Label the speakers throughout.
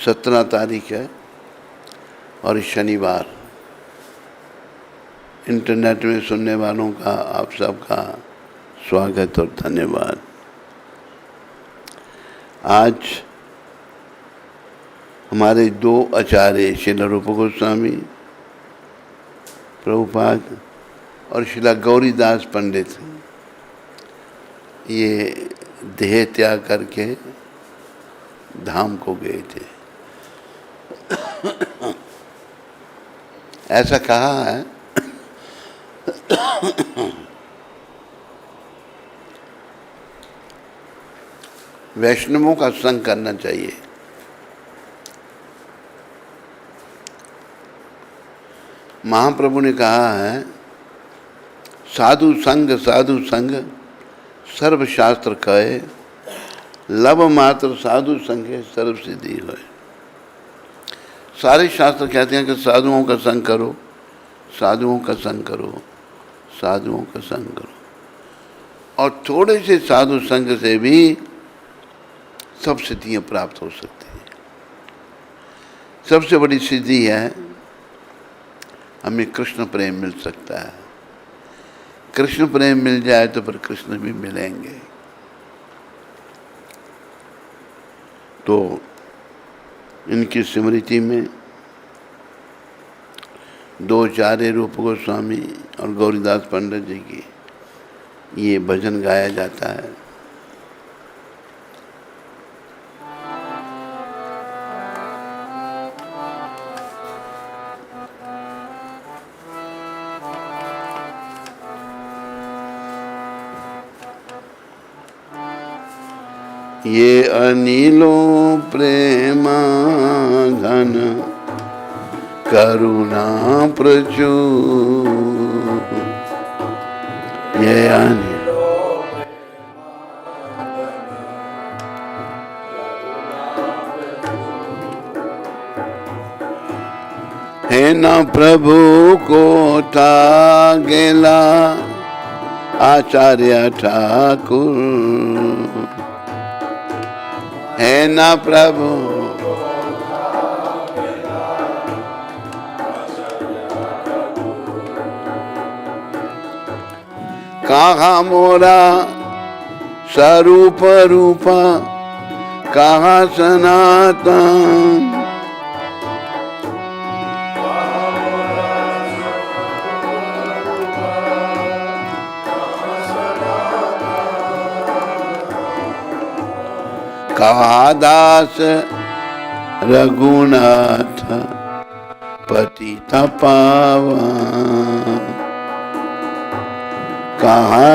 Speaker 1: 17 तारीख है और शनिवार। इंटरनेट में सुनने वालों का आप सबका स्वागत और धन्यवाद। आज हमारे 2 आचार्य श्रील रूप गोस्वामी प्रभुपाद और श्रील गौरीदास पंडित ये देह त्याग करके धाम को गए थे। ऐसा कहा है वैष्णवों का संग करना चाहिए। महाप्रभु ने कहा है साधु संग सर्वशास्त्र कहे, लब मात्र साधु संगे सर्व सिद्धि होए। सारे शास्त्र कहते हैं कि साधुओं का संग करो, साधुओं का संग करो, साधुओं का संग करो। और थोड़े से साधु संग से भी सब सिद्धियां प्राप्त हो सकती हैं। सबसे बड़ी सिद्धि है हमें कृष्ण प्रेम मिल सकता है। कृष्ण प्रेम मिल जाए तो फिर कृष्ण भी मिलेंगे। तो इनकी स्मृति में 2 आचार्य रूप गोस्वामी और गौरीदास पंडित जी की ये भजन गाया जाता है। ये अनिलो प्रेमा घन करुणा प्रचुर, ये अनिलो है ना प्रभु को था गेला आचार्य ठाकुर, है ना प्रभु कहा मोरा स्वरूप रूपा, कहा सनातन, कहा दास रघुनाथ पतित पावन, कहा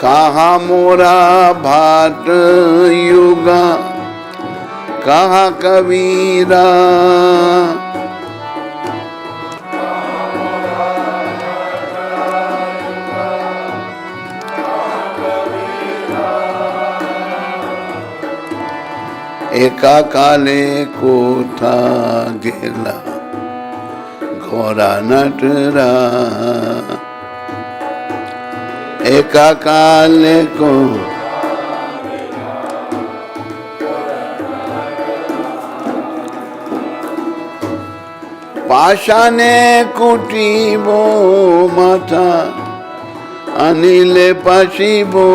Speaker 1: कहा मोरा भाट युगा, कहा कबीरा, एका काले को था गेला घोड़ा नटरा, एका काले को पाषाणे कुटीबो माथा अनिले पशिबो,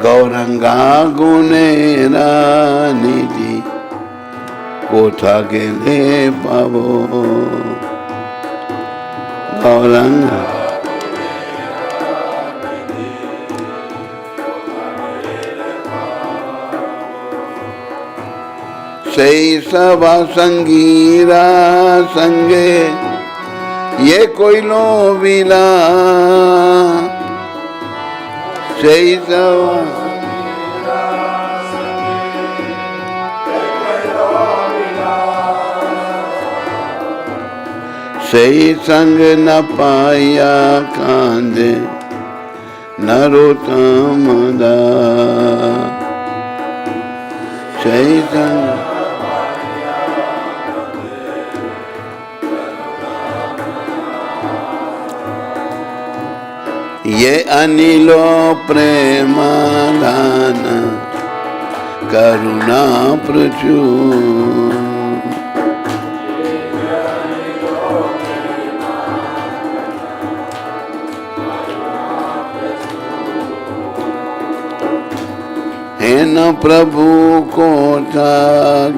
Speaker 1: गौरंगा गुनेरा निधि कोथा गेले पावो, गौरंगा सही सभा संगीरा संगे ये कोई लो विला, सही सभा सही संग न पाया कांदे नरोत्तम दास, संग ये अनिलो प्रेमादान करुणा प्रचुर। हे न प्रभु को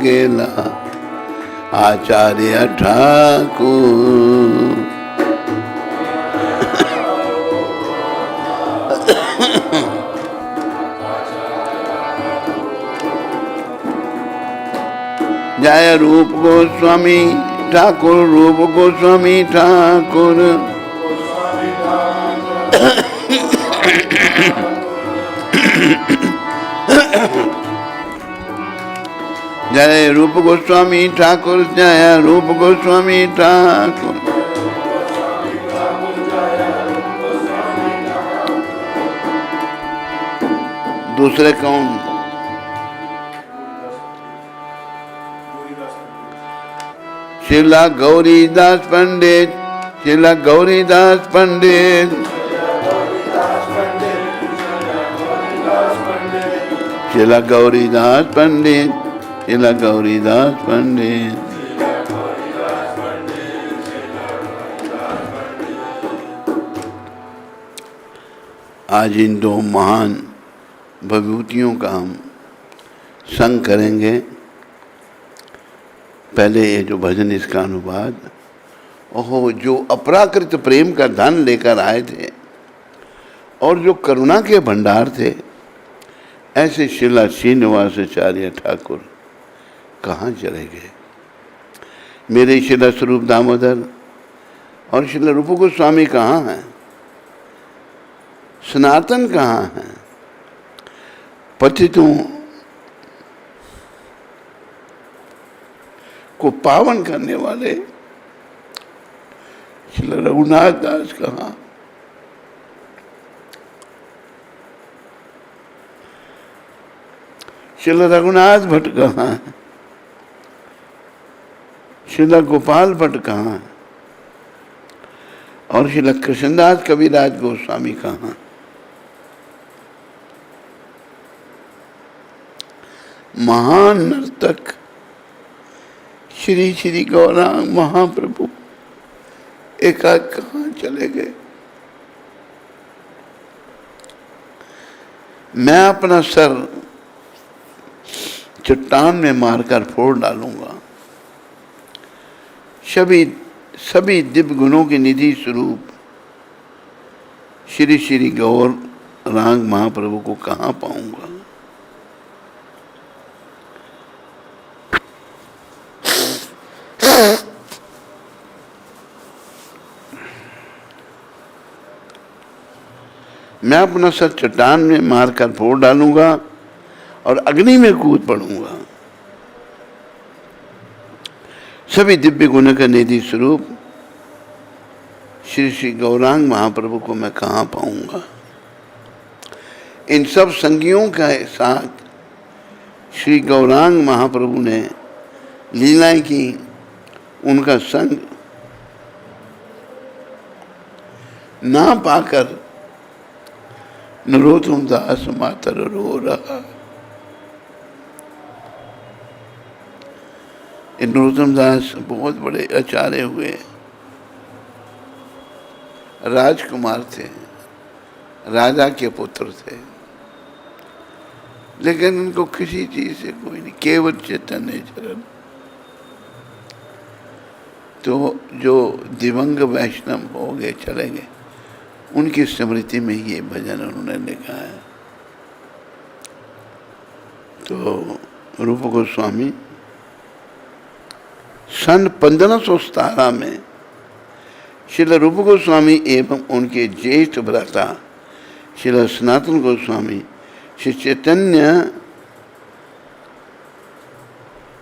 Speaker 1: गेला आचार्य ठाकुर। जय रूप गोस्वामी ठाकुर, रूप गोस्वामी ठाकुर। जय रूप गोस्वामी ठाकुर, जय रूप गोस्वामी ठाकुर। दूसरे कौन? शिला गौरीदास पंडित, शिला गौरीदास पंडित, शिला गौरीदास पंडित, शिला गौरीदास पंडित। आज इन दो महान विभूतियों का हम संग करेंगे। पहले ये जो भजन, इसका अनुवाद। ओहो, जो अपराकृत प्रेम का धन लेकर आए थे और जो करुणा के भंडार थे, ऐसे शिला श्रीनिवासाचार्य ठाकुर कहाँ चले गए? मेरे शिला स्वरूप दामोदर और शिला रूप गोस्वामी कहाँ हैं? सनातन कहाँ हैं? पतितों को पावन करने वाले श्री रघुनाथ दास कहाँ? श्री रघुनाथ भट्ट कहाँ? श्री गोपाल भट्ट कहाँ? और श्री कृष्णदास कविराज गोस्वामी कहाँ? महान नर्तक श्री श्री गौरांग महाप्रभु एकाएक कहाँ चले गए? मैं अपना सर चट्टान में मारकर फोड़ डालूंगा। सभी दिव्य गुणों के निधि स्वरूप श्री श्री गौरांग महाप्रभु को कहाँ पाऊंगा? मैं अपना सर चट्टान में मारकर फोड़ डालूंगा और अग्नि में कूद पड़ूंगा। सभी दिव्य गुण का निधि स्वरूप श्री श्री गौरांग महाप्रभु को मैं कहाँ पाऊंगा? इन सब संगियों के साथ श्री गौरांग महाप्रभु ने लीलाएं की। उनका संग ना पाकर नरोत्तम दास मातर रो रहा। नरोत्तम दास बहुत बड़े आचार्य हुए, राजकुमार थे, राजा के पुत्र थे, लेकिन उनको किसी चीज से कोई नहीं, केवल चैतन्य चरण। तो जो दिवंग वैष्णव हो गए, चले गए, उनकी स्मृति में ये भजन उन्होंने लिखा है। तो रूप गोस्वामी सन 1517 में श्रील रूप गोस्वामी एवं उनके ज्येष्ठ भ्राता श्रील सनातन गोस्वामी श्री चैतन्य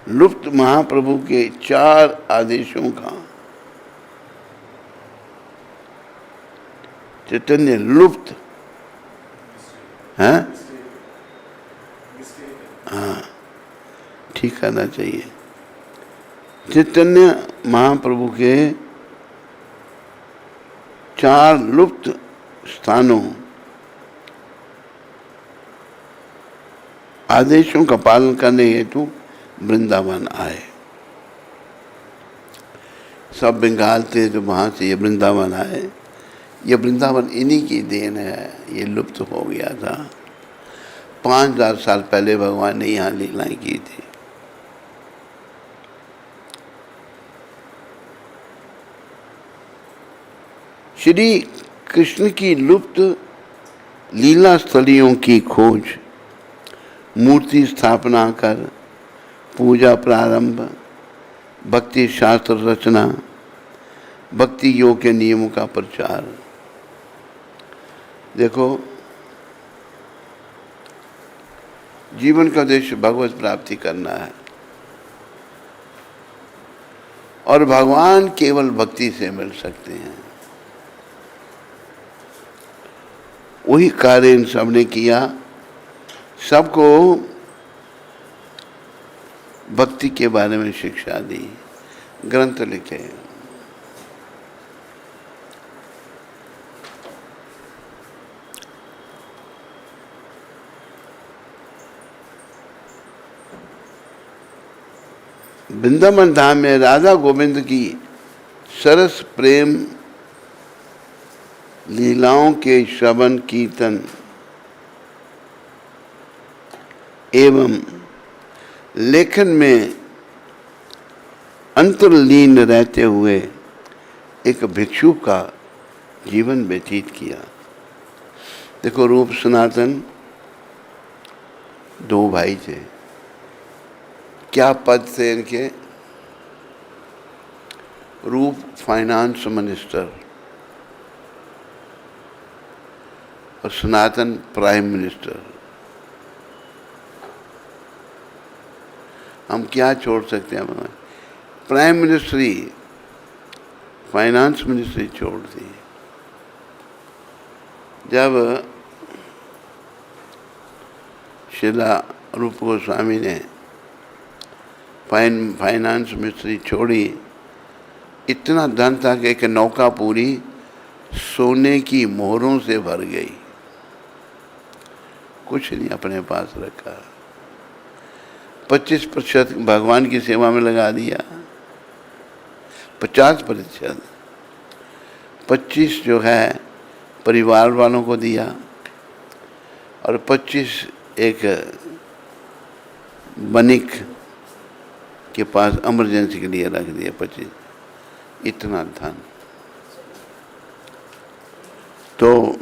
Speaker 1: लुप्त महाप्रभु के 4 आदेशों का, चैतन्य लुप्त है, हाँ, ठीक करना चाहिए। चैतन्य महाप्रभु के 4 लुप्त स्थानों आदेशों का पालन करने हेतु वृंदावन आए। सब बंगाल थे तो वहाँ से ये वृंदावन आए। ये वृंदावन इन्हीं की देन है, ये लुप्त हो गया था। 5000 साल पहले भगवान ने यहाँ लीलाएं की थी। श्री कृष्ण की लुप्त लीला स्थलियों की खोज, मूर्ति स्थापना कर पूजा प्रारंभ, भक्ति शास्त्र रचना, भक्ति योग के नियमों का प्रचार। देखो, जीवन का उद्देश्य भगवत प्राप्ति करना है और भगवान केवल भक्ति से मिल सकते हैं। वही कार्य इन सब ने किया, सबको भक्ति के बारे में शिक्षा दी, ग्रंथ लिखे। वृंदावन धाम में राधा गोविंद की सरस प्रेम लीलाओं के श्रवण कीर्तन एवं लेखन में अंतर्लीन रहते हुए एक भिक्षु का जीवन व्यतीत किया। देखो, रूप सनातन 2 भाई थे। क्या पद थे इनके? रूप फाइनेंस मिनिस्टर और सनातन प्राइम मिनिस्टर। हम क्या छोड़ सकते हैं? प्राइम मिनिस्ट्री, फाइनेंस मिनिस्ट्री छोड़ दी। जब शिला रूप गोस्वामी ने फाइनेंस मिनिस्ट्री छोड़ी, इतना धन था कि एक नौका पूरी सोने की मोहरों से भर गई। कुछ नहीं अपने पास रखा। 25% भगवान की सेवा में लगा दिया, 50%, 25 जो है परिवार वालों को दिया और 25 एक बनिक के पास इमरजेंसी के लिए रख दिया। 25, इतना धन। तो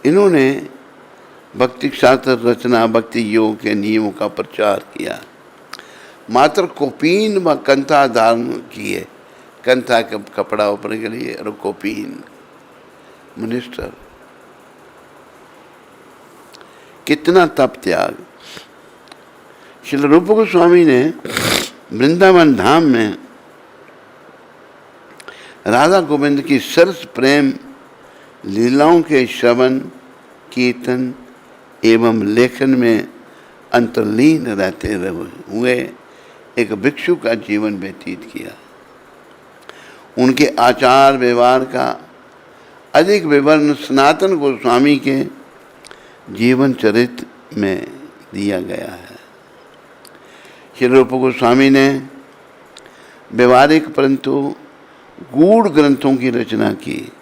Speaker 1: इन्होंने भक्ति शास्त्र रचना, भक्ति योग के नियमों का प्रचार किया। मात्र कोपीन व कंथा धारण किए, कंथा का कपड़ा ऊपर के लिए और कोपीन। मिनिस्टर, कितना तप त्याग। श्री रूप गोस्वामी ने वृंदावन धाम में राधा गोविंद की सरस प्रेम लीलाओं के श्रवण कीर्तन एवं लेखन में अंतर्लीन रहते हुए एक भिक्षु का जीवन व्यतीत किया। उनके आचार व्यवहार का अधिक विवरण सनातन गोस्वामी के जीवन चरित्र में दिया गया है। श्री रूप गोस्वामी ने व्यवहारिक परंतु गूढ़ ग्रंथों की रचना की।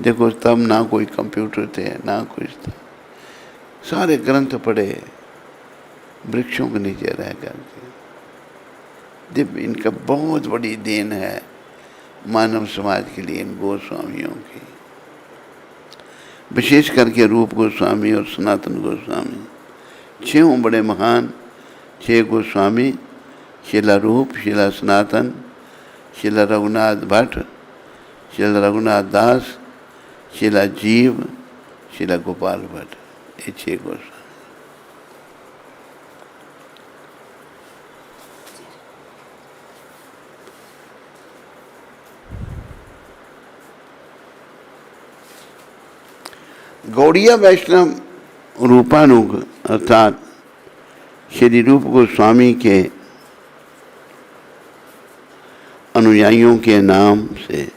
Speaker 1: देखो, तब ना कोई कंप्यूटर थे, ना कुछ था। सारे ग्रंथ पढ़े वृक्षों के नीचे रह करके। दिव्य, इनका बहुत बड़ी देन है मानव समाज के लिए, इन गोस्वामियों की। विशेष करके रूप गोस्वामी और सनातन गोस्वामी, 6 बड़े महान, 6 गोस्वामी, शिला रूप, शिला सनातन, शिला रघुनाथ भट्ट, शिला रघुनाथ दास, शिला जीव, शिला गोपाल भट्ट, ये 6 गोस्वामी। गौड़िया वैष्णव रूपानुग अर्थात श्री रूप गोस्वामी के अनुयायियों के नाम से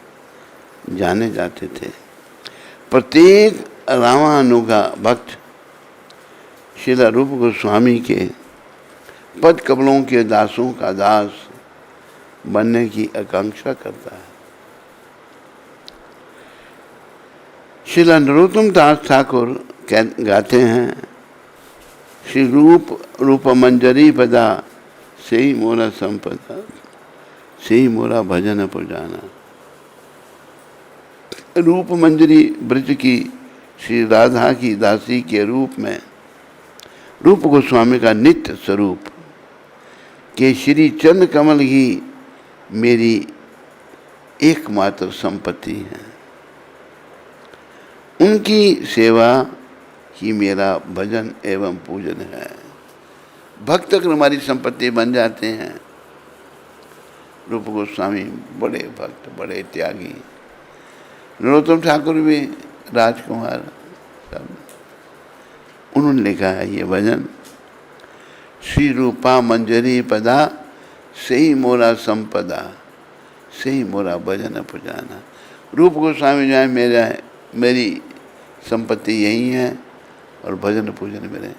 Speaker 1: जाने जाते थे। प्रत्येक रामानुगा भक्त श्री रूप गोस्वामी के पद कमलों के दासों का दास बनने की आकांक्षा करता है। श्री नरोत्तम दास ठाकुर गाते हैं, श्री रूप मंजरी पदा से ही मोरा संपदा, से ही मोरा भजन पुजाना। रूप मंजरी ब्रज की श्री राधा की दासी के रूप में रूप गोस्वामी का नित्य स्वरूप के श्री चरण कमल ही मेरी एकमात्र संपत्ति है। उनकी सेवा ही मेरा भजन एवं पूजन है। भक्त अगर हमारी संपत्ति बन जाते हैं, रूप गोस्वामी बड़े भक्त, बड़े त्यागी, नरोत्तम ठाकुर भी, राजकुमार सब, उन्होंने लिखा है ये भजन, श्री रूपा मंजरी पदा से ही मोरा संपदा, से ही मोरा भजन पुजाना। रूप गोस्वामी जो है मेरी संपत्ति यही है और भजन पूजन मेरे।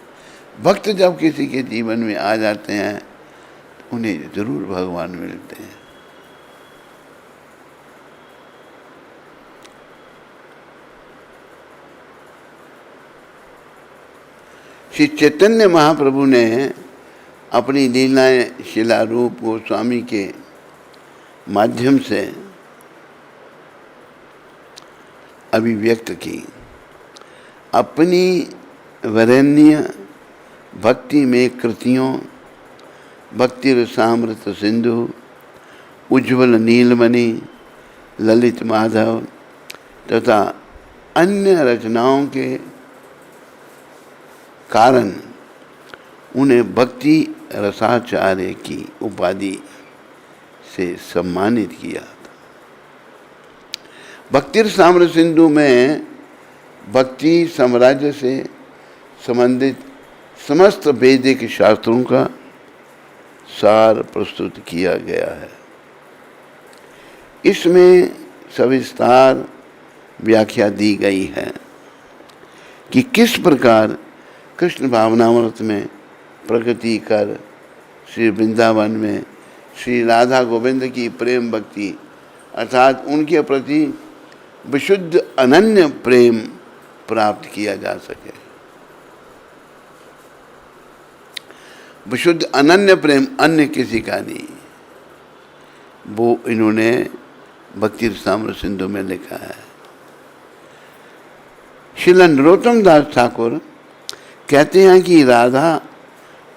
Speaker 1: भक्त जब किसी के जीवन में आ जाते हैं तो उन्हें जरूर भगवान मिलते हैं। श्री चैतन्य महाप्रभु ने अपनी लीलाएं शिला रूप गोस्वामी के माध्यम से अभिव्यक्त की। अपनी वरेण्य भक्ति में कृतियों, भक्ति रसामृत सिंधु, उज्ज्वल नीलमणि, ललित माधव तथा अन्य रचनाओं के कारण उन्हें भक्ति रसाचार्य की उपाधि से सम्मानित किया था। भक्ति रसामृत सिंधु में भक्ति साम्राज्य से संबंधित समस्त वैदिक शास्त्रों का सार प्रस्तुत किया गया है। इसमें सविस्तार व्याख्या दी गई है कि किस प्रकार कृष्ण भावनामृत में प्रगति कर श्री वृंदावन में श्री राधा गोविंद की प्रेम भक्ति अर्थात उनके प्रति विशुद्ध अनन्य प्रेम प्राप्त किया जा सके। विशुद्ध अनन्य प्रेम अन्य किसी का नहीं, वो इन्होंने भक्ति रसामृत सिंधु में लिखा है। श्री नरोत्तम दास ठाकुर कहते हैं कि राधा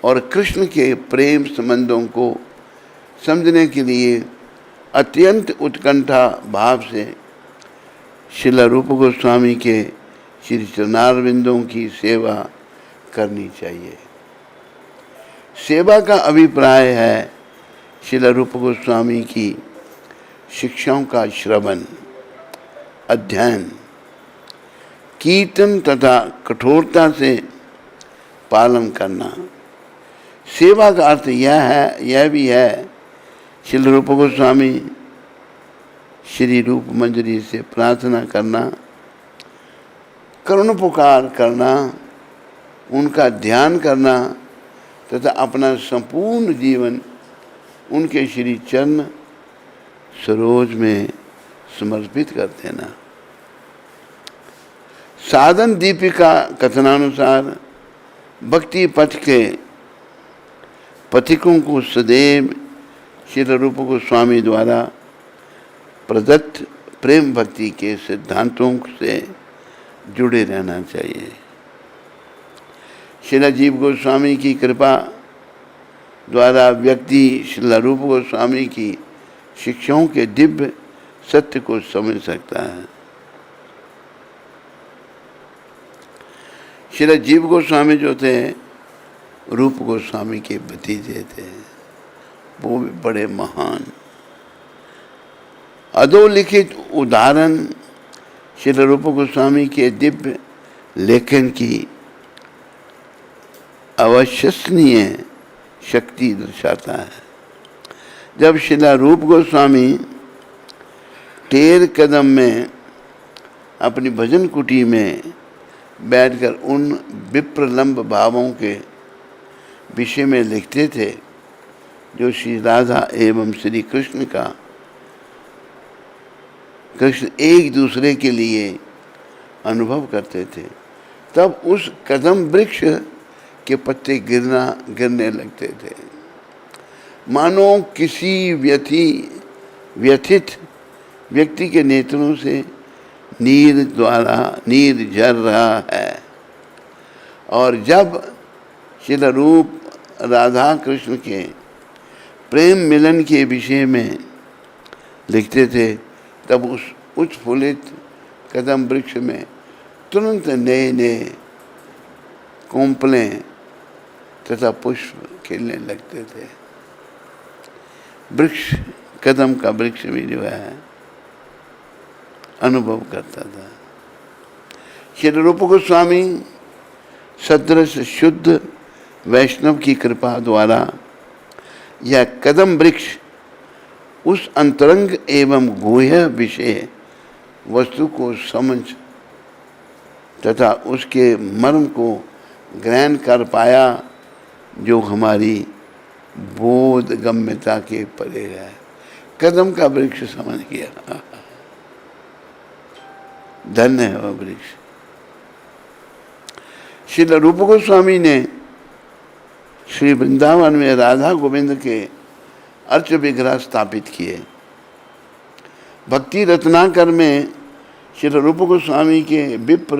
Speaker 1: और कृष्ण के प्रेम संबंधों को समझने के लिए अत्यंत उत्कंठा भाव से श्रील रूप गोस्वामी के श्री चरणारविंदों की सेवा करनी चाहिए। सेवा का अभिप्राय है श्रील रूप गोस्वामी की शिक्षाओं का श्रवण, अध्ययन, कीर्तन तथा कठोरता से पालन करना। सेवा का अर्थ यह भी है श्रील रूप गोस्वामी श्री रूप मंजरी से प्रार्थना करना, करुण पुकार करना, उनका ध्यान करना तथा अपना संपूर्ण जीवन उनके श्री चरण सरोज में समर्पित कर देना। साधन दीपिका कथनानुसार भक्ति पथ के पथिकों को सदैव श्री रूप गोस्वामी द्वारा प्रदत्त प्रेम भक्ति के सिद्धांतों से जुड़े रहना चाहिए। श्री जीव गोस्वामी की कृपा द्वारा व्यक्ति श्री रूप गोस्वामी की शिक्षाओं के दिव्य सत्य को समझ सकता है। श्री जीव गोस्वामी जो थे रूप गोस्वामी के भतीजे थे, वो भी बड़े महान। अधोलिखित उदाहरण श्री रूप गोस्वामी के दिव्य लेखन की अविश्वसनीय शक्ति दर्शाता है। जब श्रीला रूप गोस्वामी टेर कदम में अपनी भजन कुटी में बैठकर उन विप्रलंब भावों के विषय में लिखते थे जो श्री राधा एवं श्री कृष्ण एक दूसरे के लिए अनुभव करते थे, तब उस कदम वृक्ष के पत्ते गिरने लगते थे, मानो किसी व्यथित व्यक्ति के नेत्रों से नीर झर रहा है। और जब श्रील रूप राधा कृष्ण के प्रेम मिलन के विषय में लिखते थे, तब उस उत्फुल्लित कदम वृक्ष में तुरंत नए नए कोंपलें तथा पुष्प खिलने लगते थे। वृक्ष, कदम का वृक्ष भी जो है अनुभव करता था। श्री रूप गोस्वामी सदृश शुद्ध वैष्णव की कृपा द्वारा यह कदम वृक्ष उस अंतरंग एवं गुह्य विषय वस्तु को समझ तथा उसके मर्म को ग्रहण कर पाया जो हमारी बोध गम्यता के परे है। कदम का वृक्ष समझ गया, धन्य है वह वृक्ष। श्री रूप गोस्वामी ने श्री वृंदावन में राधा गोविंद के अर्च विग्रह स्थापित किए। भक्ति रत्नाकर में श्री रूप गोस्वामी के विप्र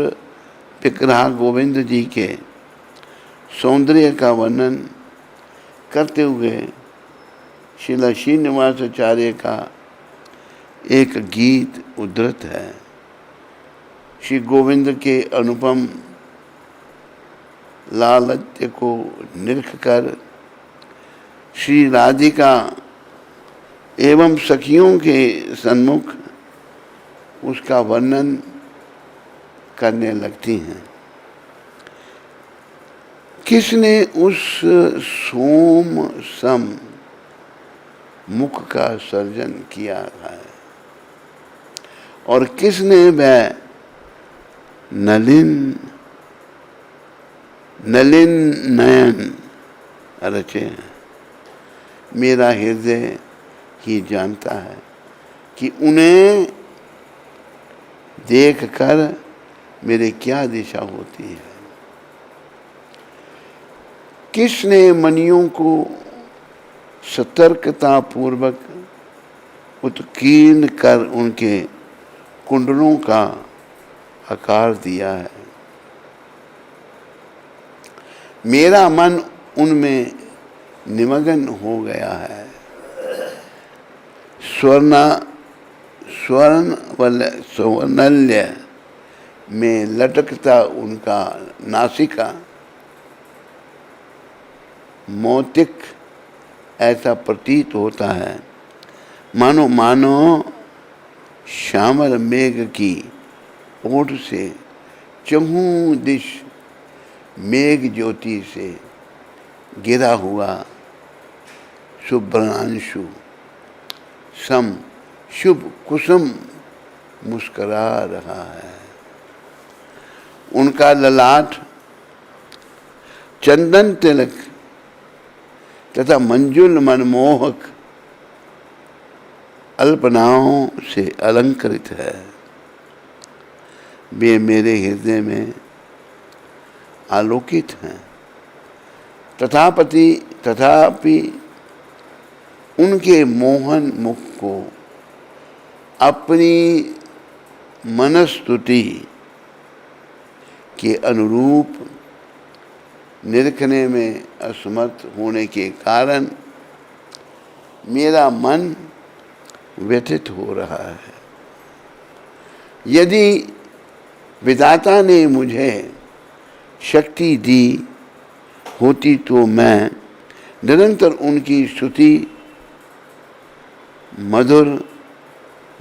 Speaker 1: विग्रह गोविंद जी के सौंदर्य का वर्णन करते हुए श्रील श्रीनिवासाचार्य का एक गीत उद्धृत है। श्री गोविंद के अनुपम लालत्य को निरख कर श्री राधिका एवं सखियों के सन्मुख उसका वर्णन करने लगती हैं। किसने उस सोम सम मुख का सर्जन किया है और किसने वह नलिन नयन रचे हैं। मेरा हृदय ही जानता है कि उन्हें देखकर मेरे क्या दिशा होती है। किसने मणियों को सतर्कता पूर्वक उत्कीर्ण कर उनके कुंडलों का आकार दिया है। मेरा मन उनमें निमग्न हो गया है। स्वर्णल्य में लटकता उनका नासिका मोतिक ऐसा प्रतीत होता है मानो श्यामल मेघ की ओट से चहु दिश मेघ ज्योति से गिरा हुआ शुभ्रांशु सम शुभ कुसुम मुस्करा रहा है। उनका ललाट चंदन तिलक तथा मंजुल मनमोहक अल्पनाओं से अलंकृत है। वे मेरे हृदय में आलोकित हैं। तथापि उनके मोहन मुख को अपनी मनस्तुति के अनुरूप निरखने में असमर्थ होने के कारण मेरा मन व्यथित हो रहा है। यदि विधाता ने मुझे शक्ति दी होती तो मैं निरंतर उनकी स्तुति मधुर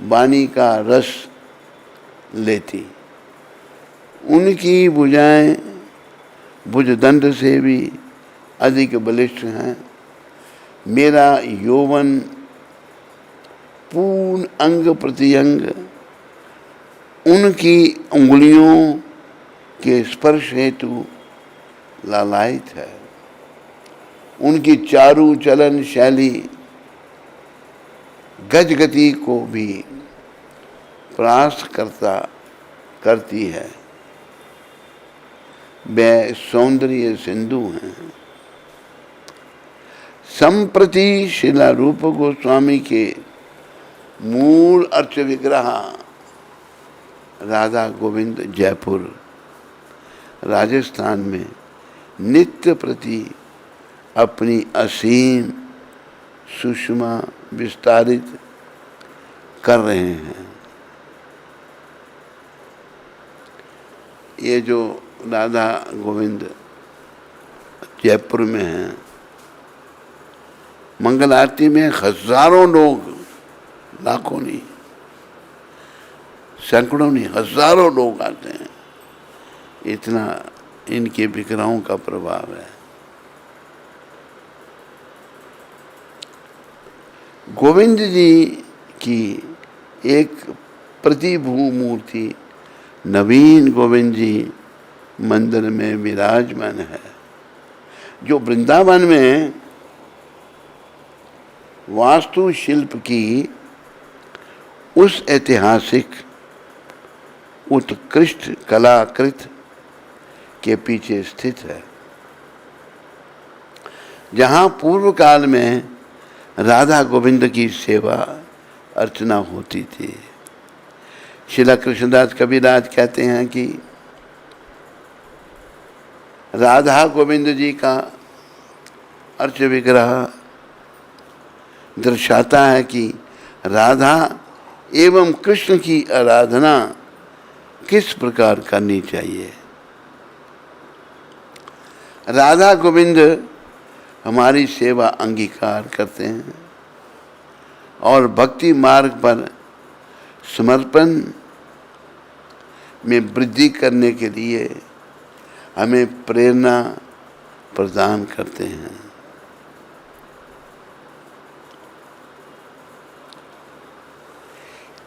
Speaker 1: वाणी का रस लेती। उनकी भुजाएं भुजदंड से भी अधिक बलिष्ठ हैं। मेरा यौवन पूर्ण अंग प्रत्यंग उनकी उंगलियों के स्पर्श हेतु लालायित है। उनकी चारु चलन शैली गज गति को भी परास्त करती है। वे सौंदर्य सिंधु हैं। संप्रति शिला रूप गोस्वामी के मूल अर्च विग्रह राधा गोविंद जयपुर राजस्थान में नित्य प्रति अपनी असीम सुषमा विस्तारित कर रहे हैं। ये जो राधा गोविंद जयपुर में हैं, मंगल आरती में हजारों लोग, लाखों नहीं, सैकड़ों नहीं, हजारों लोग आते हैं। इतना इनके विग्रहों का प्रभाव है। गोविंद जी की एक प्रतिभू मूर्ति नवीन गोविंद जी मंदिर में विराजमान है, जो वृंदावन में वास्तुशिल्प की उस ऐतिहासिक उत्कृष्ट कलाकृत के पीछे स्थित है, जहाँ पूर्व काल में राधा गोविंद की सेवा अर्चना होती थी। श्रील कृष्णदास कबीरदास कहते हैं कि राधा गोविंद जी का अर्च विग्रह दर्शाता है कि राधा एवं कृष्ण की आराधना किस प्रकार करनी चाहिए। राधा गोविंद हमारी सेवा अंगीकार करते हैं और भक्ति मार्ग पर समर्पण में वृद्धि करने के लिए हमें प्रेरणा प्रदान करते हैं।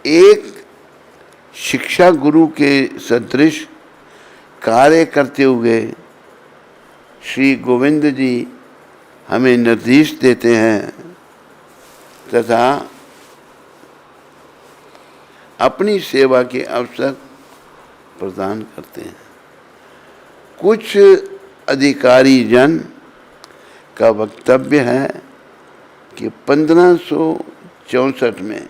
Speaker 1: एक शिक्षा गुरु के सदृश कार्य करते हुए श्री गोविंद जी हमें निर्देश देते हैं तथा अपनी सेवा के अवसर प्रदान करते हैं। कुछ अधिकारी जन का वक्तव्य है कि 1564 में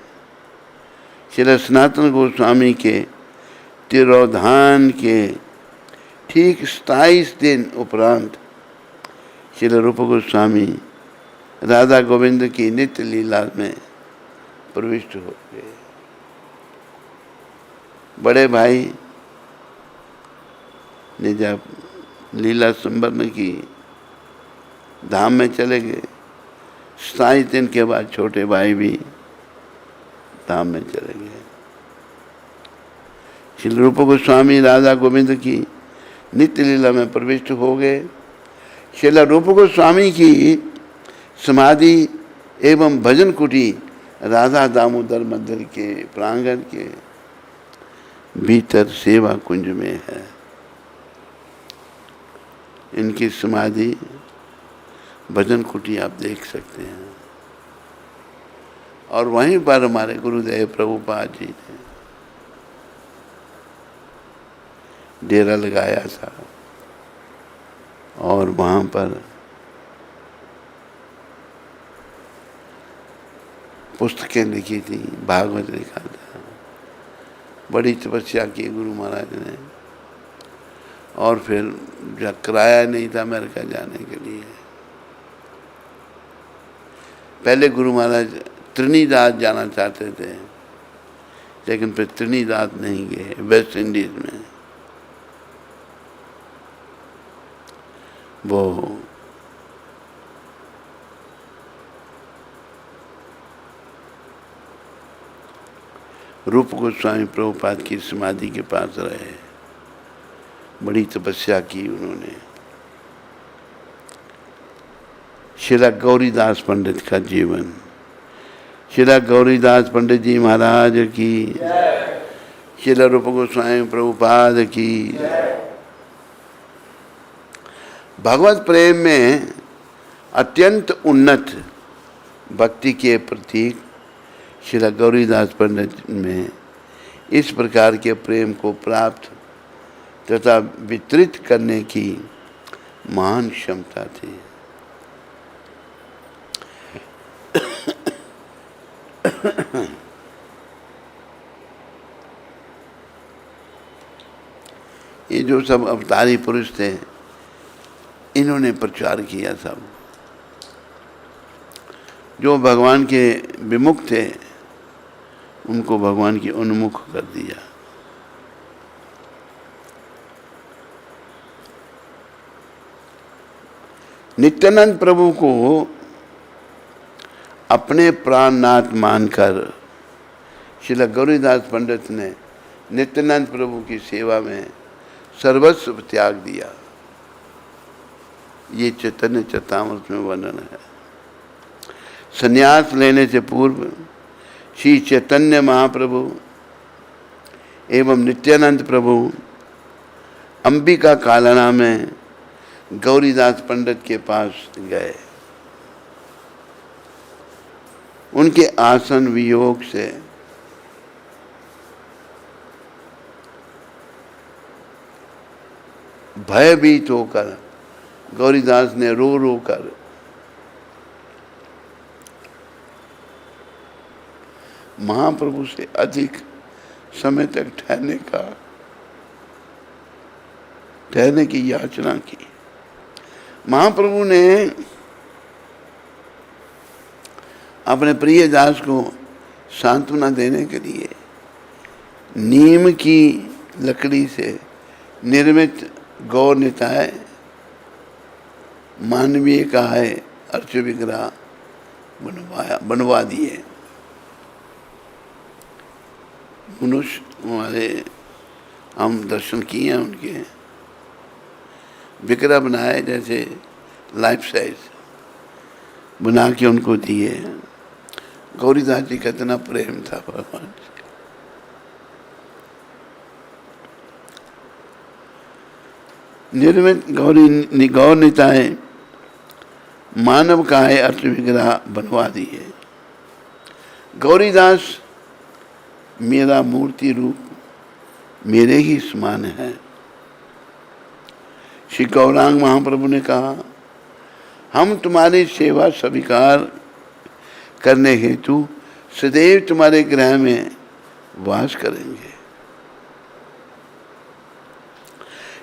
Speaker 1: श्री सनातन गोस्वामी के तिरोधान के ठीक 27 दिन उपरांत श्री रूप गोस्वामी राधा गोविंद की नित्य लीला में प्रविष्ट हो गए। बड़े भाई ने जब लीला संवरण की धाम में चले गए, 27 दिन के बाद छोटे भाई भी धाम में चले गए। श्री रूप गोस्वामी राधा गोविंद की नित्य लीला में प्रविष्ट हो गए। श्री रूप गोस्वामी की समाधि एवं भजन कुटी राधा दामोदर मंदिर के प्रांगण के भीतर सेवा कुंज में है। इनकी समाधि भजन कुटी आप देख सकते हैं। और वहीं पर हमारे गुरुदेव प्रभुपाद जी ने डेरा लगाया था और वहाँ पर पुस्तकें लिखी थी, भागवत लिखा था। बड़ी तपस्या की गुरु महाराज ने, और फिर जब किराया नहीं था अमेरिका जाने के लिए, पहले गुरु महाराज त्रिनिदाद जाना चाहते थे, लेकिन फिर त्रिनिदाद नहीं गए, वेस्ट इंडीज में वो रूप गोस्वामी प्रभुपाद की समाधि के पास रहे। बड़ी तपस्या की उन्होंने। श्रीला गौरीदास पंडित का जीवन। श्रीला गौरीदास पंडित जी महाराज की, श्रीला रूप गोस्वामी प्रभुपाद की। भगवत प्रेम में अत्यंत उन्नत भक्ति के प्रतीक श्रीला गौरीदास पंडित में इस प्रकार के प्रेम को प्राप्त तथा वितरित करने की महान क्षमता थी। ये जो सब अवतारी पुरुष थे, इन्होंने प्रचार किया सब। जो भगवान के विमुख थे उनको भगवान की उन्मुख कर दिया। नित्यानंद प्रभु को अपने प्राणनाथ मानकर श्रीला गौरीदास पंडित ने नित्यानंद प्रभु की सेवा में सर्वस्व त्याग दिया। ये चैतन्य चरितामृत में वर्णन है। संन्यास लेने से पूर्व श्री चैतन्य महाप्रभु एवं नित्यानंद प्रभु अंबिका कालना में गौरीदास पंडित के पास गए। उनके आसन वियोग से भयभीत होकर गौरीदास ने रो रो कर महाप्रभु से अधिक समय तक ठहरने की याचना की। महाप्रभु ने अपने प्रिय दास को सांत्वना देने के लिए नीम की लकड़ी से निर्मित गौ निताय मानवीय का है अर्च विग्रह बनवा दिए। मनुष्य हमारे हम दर्शन किए हैं, उनके विग्रह बनाए जैसे लाइफ साइज बना के उनको दिए। गौरीदास जी का इतना प्रेम था भगवान से। निर्मित गौर निताय मानव का है अर्थ विग्रह बनवा दिए। गौरीदास मेरा मूर्ति रूप मेरे ही समान है। श्री गौरांग महाप्रभु ने कहा, हम तुम्हारी सेवा स्वीकार करने हेतु सदैव तुम्हारे गृह में वास करेंगे।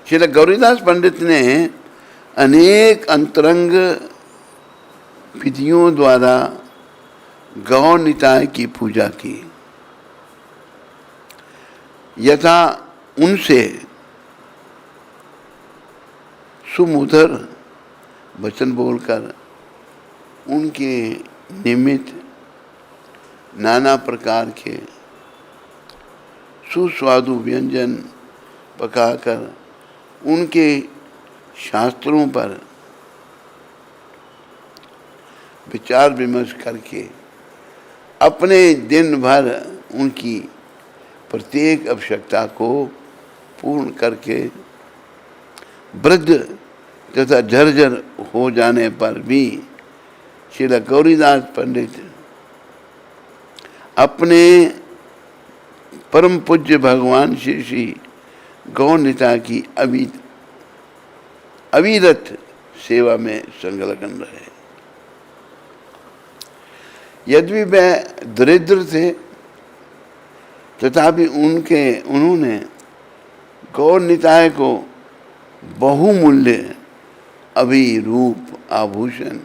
Speaker 1: श्री गौरीदास पंडित ने अनेक अंतरंग विधियों द्वारा गौर निताय की पूजा की। यथा उनसे सुमधुर वचन बोलकर उनके निमित्त नाना प्रकार के सुस्वादु व्यंजन पकाकर उनके शास्त्रों पर विचार विमर्श करके अपने दिन भर उनकी प्रत्येक आवश्यकता को पूर्ण करके वृद्ध तथा जर्जर हो जाने पर भी श्रीला गौरीदास पंडित अपने परम पूज्य भगवान श्री श्री गौर निताय की अविरत सेवा में संलग्न रहे। यद्यपि वे दरिद्र थे तथापि उन्होंने गौर निताय को बहुमूल्य अभिरूप आभूषण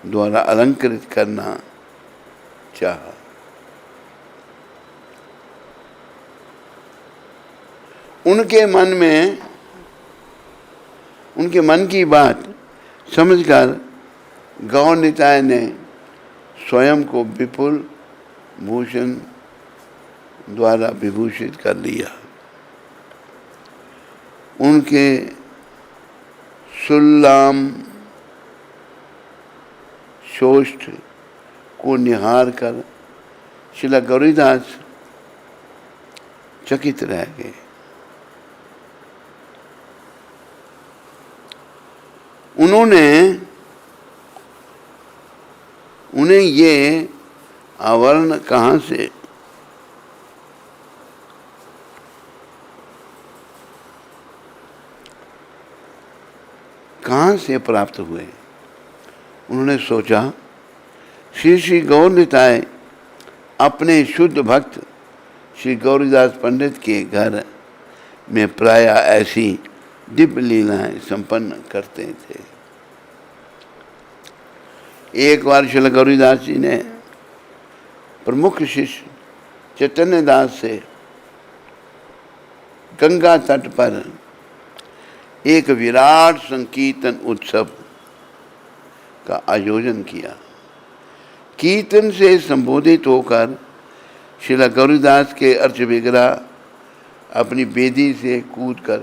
Speaker 1: द्वारा अलंकृत करना चाहा। उनके मन की बात समझकर गौर निताय ने स्वयं को विपुल भूषण द्वारा विभूषित कर लिया। उनके सुल्लाम शोष्ठ को निहार कर श्रील गौरीदास चकित रह गए। उन्हें ये आवरण कहाँ से प्राप्त हुए। उन्होंने सोचा श्री श्री गौर निताय अपने शुद्ध भक्त श्री गौरीदास पंडित के घर में प्राय ऐसी दिव्य लीलाएं संपन्न करते थे। एक बार श्री गौरीदास जी ने प्रमुख शिष्य चैतन्य दास से गंगा तट पर एक विराट संकीर्तन उत्सव का आयोजन किया। कीर्तन से संबोधित होकर श्रील गौरीदास के अर्च विग्रह अपनी बेदी से कूदकर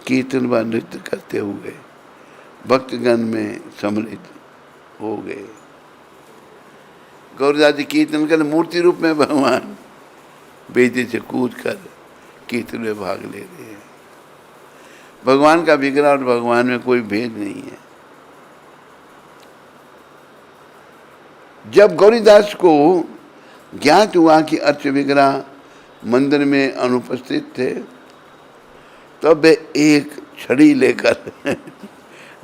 Speaker 1: कीर्तन व नृत्य करते हुए भक्तगण में सम्मिलित हो गए। गौरीदास जी कीर्तन कर मूर्ति रूप में भगवान बेदी से कूदकर कीर्तन में भाग ले रहे हैं। भगवान का विग्रह और भगवान में कोई भेद नहीं है। जब गौरीदास को ज्ञात हुआ कि अर्च विग्रह मंदिर में अनुपस्थित थे, तब वे एक छड़ी लेकर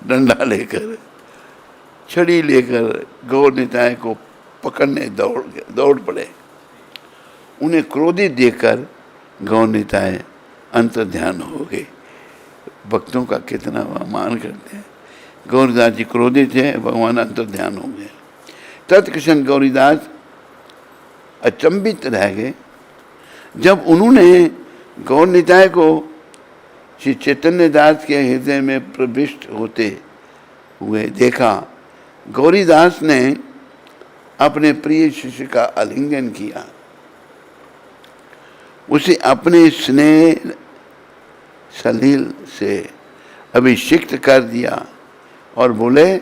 Speaker 1: डंडा लेकर छड़ी लेकर गौर निताय को पकड़ने दौड़ पड़े। उन्हें क्रोधित देखकर गौर निताय अंतर्ध्यान हो गए। भक्तों का कितना मान करते हैं। गौरीदास जी क्रोधित थे, भगवान अंतर्ध्यान हो गए। तत्क्षण गौरीदास अचंभित रह गए। जब उन्होंने गौर निताय को श्री चैतन्य दास के हृदय में प्रविष्ट होते हुए देखा, गौरीदास ने अपने प्रिय शिष्य का आलिंगन किया, उसे अपने स्नेह सलील से अभिषिक्त कर दिया और बोले,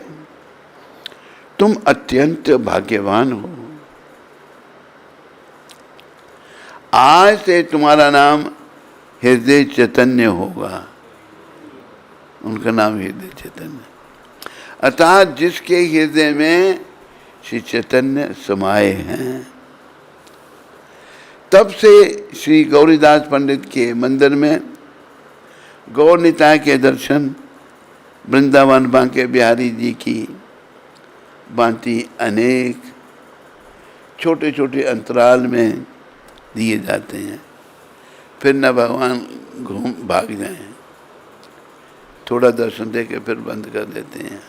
Speaker 1: तुम अत्यंत भाग्यवान हो। आज से तुम्हारा नाम हृदय चैतन्य होगा। उनका नाम हृदय चैतन्य, अर्थात जिसके हृदय में श्री चैतन्य समाये हैं। तब से श्री गौरीदास पंडित के मंदिर में गौर निताय के दर्शन वृंदावन बांके बिहारी जी की भांति अनेक छोटे छोटे अंतराल में दिए जाते हैं। फिर न भगवान भाग जाएं, थोड़ा दर्शन दे के फिर बंद कर देते हैं।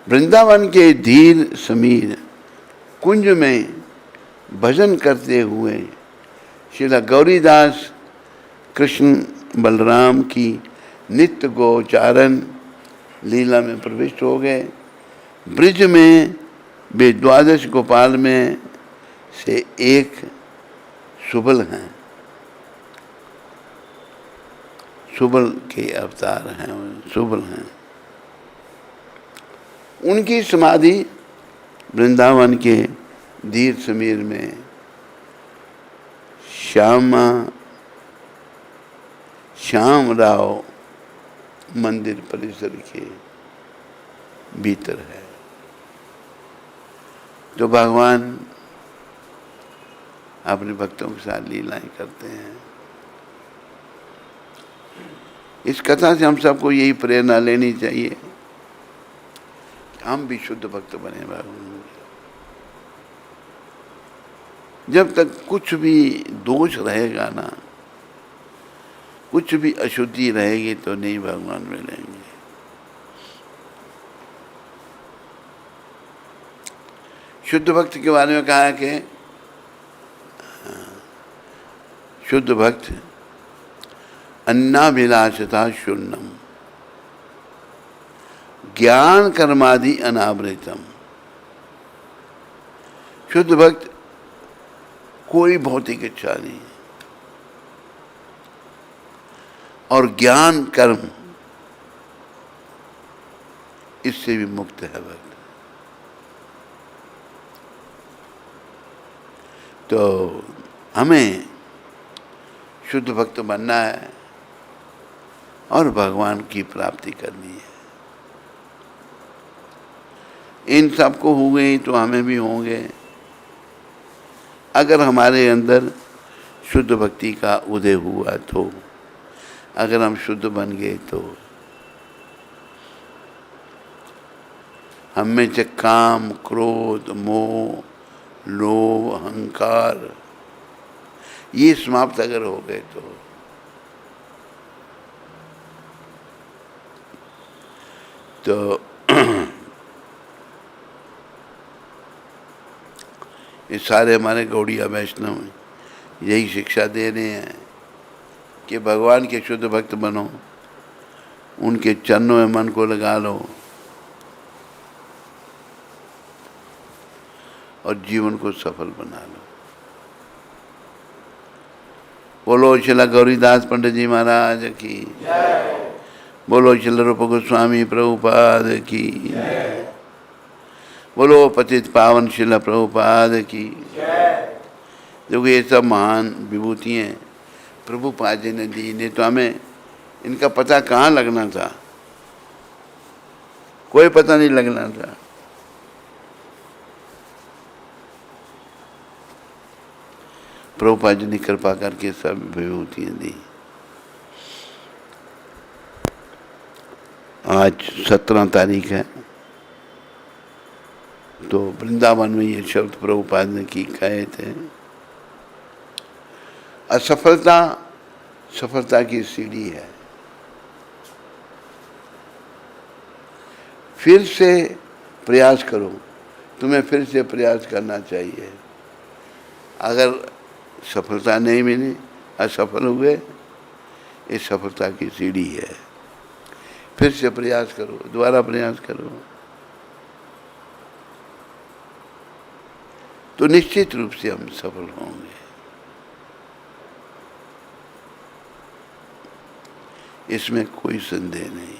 Speaker 1: वृंदावन के धीर समीर कुंज में भजन करते हुए श्रील गौरीदास कृष्ण बलराम की नित्य गोचारण लीला में प्रविष्ट हो गए। ब्रिज में वे द्वादश गोपाल में से एक सुबल हैं, सुबल के अवतार हैं, सुबल हैं। उनकी समाधि वृंदावन के धीर समीर में श्याम राव मंदिर परिसर के भीतर है। तो भगवान अपने भक्तों के साथ लीलाएं करते हैं। इस कथा से हम सबको यही प्रेरणा लेनी चाहिए, हम भी शुद्ध भक्त बने भगवान। जब तक कुछ भी दोष रहेगा ना, कुछ भी अशुद्धि रहेगी तो नहीं भगवान मिलेंगे। शुद्ध भक्त के बारे में कहा है कि शुद्ध भक्त अन्नाभिलाषता शून्यम ज्ञान कर्मादि अनावृतम। शुद्ध भक्त कोई भौतिक इच्छा नहीं। और ज्ञान कर्म इससे भी मुक्त है भक्त। तो हमें शुद्ध भक्त बनना है और भगवान की प्राप्ति करनी है। इन सबको हो गई तो हमें भी होंगे, अगर हमारे अंदर शुद्ध भक्ति का उदय हुआ तो, अगर हम शुद्ध बन गए तो। हम में से काम, क्रोध, मोह, लोभ, अहंकार ये समाप्त अगर हो गए तो ये सारे हमारे गौड़िया वैष्णव यही शिक्षा दे रहे हैं कि भगवान के शुद्ध भक्त बनो, उनके चरणों में मन को लगा लो और जीवन को सफल बना लो। बोलो श्रील गौरीदास पंडित जी महाराज की, बोलो श्रील रूप गोस्वामी प्रभुपाद की, बोलो पतित पावन श्रील प्रभुपाद की। देखो ये सब महान विभूतियाँ प्रभुपाद जी ने दी, नहीं तो हमें इनका पता कहाँ लगना था, कोई पता नहीं लगना था। प्रभुपाद जी ने कृपा करके सब विभूतियाँ दी। आज 17 तारीख है, तो वृंदावन में ये शब्द प्रभुपाद ने की कहे थे, असफलता सफलता की सीढ़ी है। फिर से प्रयास करो, तुम्हें फिर से प्रयास करना चाहिए। अगर सफलता नहीं मिली, असफल हुए, ये सफलता की सीढ़ी है। फिर से प्रयास करो, दोबारा प्रयास करो, तो निश्चित रूप से हम सफल होंगे। इसमें कोई संदेह नहीं।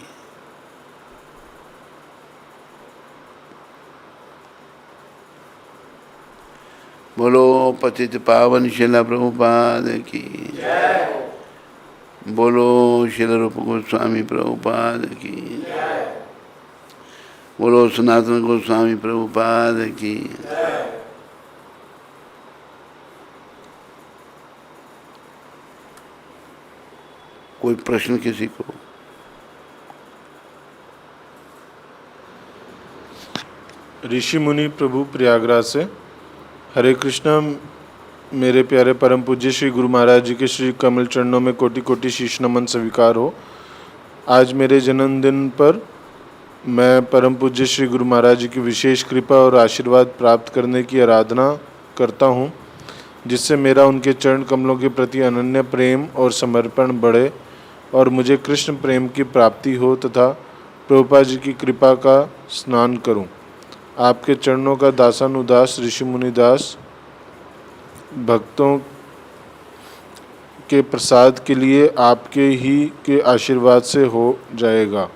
Speaker 1: बोलो पतित पावन श्रील प्रभुपाद की, बोलो श्रील रूप गोस्वामी प्रभुपाद की, बोलो सनातन गोस्वामी प्रभुपाद की। कोई प्रश्न किसी को?
Speaker 2: ऋषि मुनि प्रभु प्रयागराज से, हरे कृष्णा। मेरे प्यारे परम पूज्य श्री गुरु महाराज जी के श्री कमल चरणों में कोटि कोटि शीश नमन स्वीकार हो। आज मेरे जन्मदिन पर मैं परम पूज्य श्री गुरु महाराज जी की विशेष कृपा और आशीर्वाद प्राप्त करने की आराधना करता हूँ, जिससे मेरा उनके चरण कमलों के प्रति अनन्य प्रेम और समर्पण बढ़े और मुझे कृष्ण प्रेम की प्राप्ति हो तथा प्रभुपाद जी की कृपा का स्नान करूं। आपके चरणों का दासानुदास ऋषि मुनिदास भक्तों के प्रसाद के लिए आपके ही के आशीर्वाद से हो जाएगा।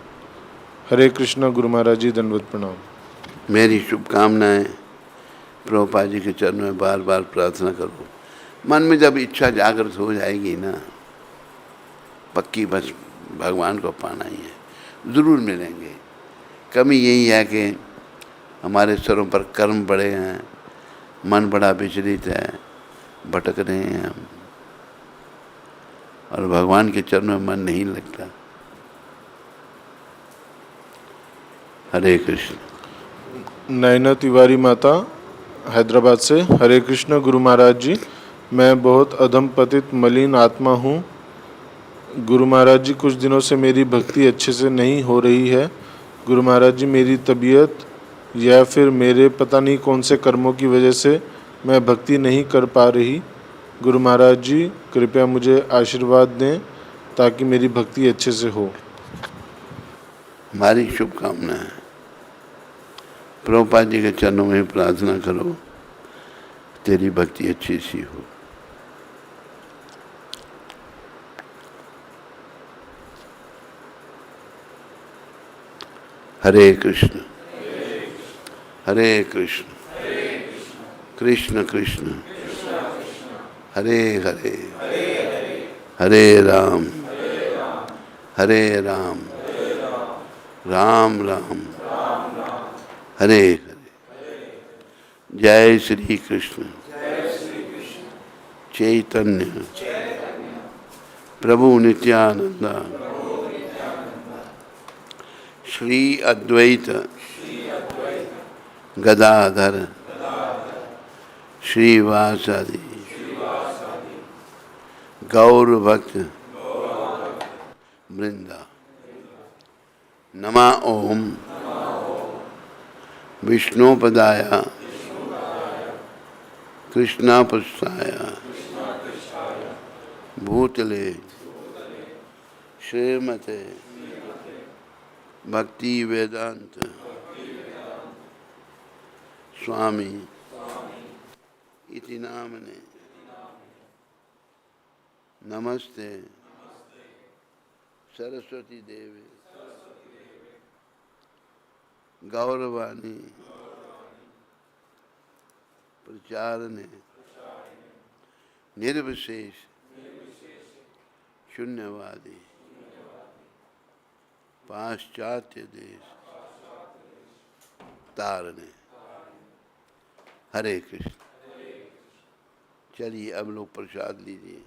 Speaker 2: हरे कृष्णा। गुरु महाराज जी दंडवत प्रणाम।
Speaker 1: मेरी शुभकामनाएं। प्रभुपाद जी के चरणों में बार बार प्रार्थना करो। मन में जब इच्छा जागृत हो जाएगी ना, पक्की बस भगवान को पाना ही है, ज़रूर मिलेंगे। कमी यही है कि हमारे सरों पर कर्म बड़े हैं, मन बड़ा विचलित है, भटक रहे हैं हम, और भगवान के चरणों में मन नहीं लगता। हरे कृष्ण।
Speaker 2: नैना तिवारी माता हैदराबाद से, हरे कृष्ण गुरु महाराज जी। मैं बहुत अधमपतित मलिन आत्मा हूँ। गुरु महाराज जी, कुछ दिनों से मेरी भक्ति अच्छे से नहीं हो रही है। गुरु महाराज जी, मेरी तबीयत या फिर मेरे पता नहीं कौन से कर्मों की वजह से मैं भक्ति नहीं कर पा रही। गुरु महाराज जी कृपया मुझे आशीर्वाद दें ताकि मेरी भक्ति अच्छे से हो।
Speaker 1: हमारी शुभकामना है। प्रभुपाद जी के चरणों में प्रार्थना करो तेरी भक्ति अच्छी सी हो। हरे कृष्ण हरे कृष्ण कृष्ण कृष्ण हरे हरे हरे राम राम राम हरे हरे। जय श्री कृष्ण चैतन्य प्रभु नित्यानंद श्री अद्वैत गदाधर श्रीवासादि गौर भक्त वृंदा। नमः ओम विष्णुपदाय कृष्णापृष्ठाय भूतले श्रीमते भक्ति वेदांत स्वामी इति नामने नमस्ते सरस्वती देवे गौरवाणी प्रचारणे निर्विशेष शून्यवादी पाश्चात्य देश तारने। हरे कृष्ण। चलिए अब लोग प्रसाद लीजिए।